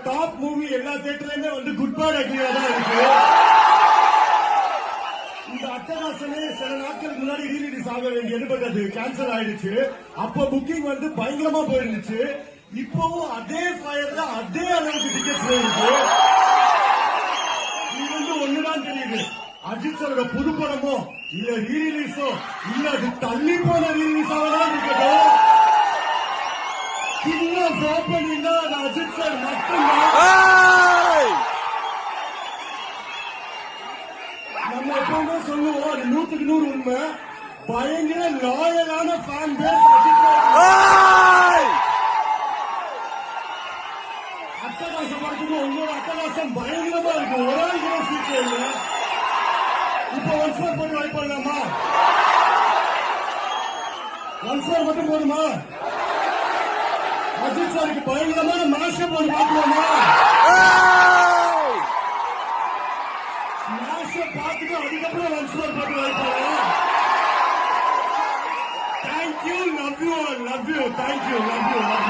Top movie எல்லா தியேட்டர்லயுமே வந்து good bye அக்லியா தான் இருக்கு. இந்த அட்டகாசமே சில நாட்களுக்கு முன்னாடி ரீரிலீஸ் ஆக வேண்டியது, பட் அது கேன்சல் ஆயிடுச்சு. அப்ப புக்கிங் வந்து பயங்கரமா போயிருந்துச்சு. இப்பவும் அதே ஃபயர்ல அதே அளவுக்கு டிக்கெட்ஸ் இருக்கு. இது வந்து ஒண்ணுதான் தெரியுது, அஜித் சாரோட புது படமோ இல்ல ரீரிலீஸோ இல்ல அது தள்ளி போன ரீரிலீஸாவதான் இருக்கட்டும், சின்ன ஃபிளாப் பண்ணிருந்தா அது அஜித் சார் மட்டும்தான். நம்ம எப்பவுமே சொல்லுவோம், அது 100க்கு 100 உண்மை. பயங்கர லாயலான ஃபேன் பேஸ் அஜித் சார். அட்டகாசம் பார்க்கும்போது உங்களோட அட்டகாசம் பயங்கரமா இருக்கு. ஒரு ஆள் கூட சீக்கிரம் இல்ல. இப்ப ஒன்ஸ் மோர் பண்ணி வாய்ப்பு பண்ணலாமா? ஒன்ஸ் மோர் மட்டும் போதுமா? அஜித் சாருக்கு பயங்கரமான மேஷப் ஒன்று பார்க்கலாமா? மேஷப் பார்த்துட்டு அதுக்கப்புறம் ஒன்ஸ் மோர் பண்ணி வாய்ப்பு. Thank you, love you, love you, thank you, love you, love you.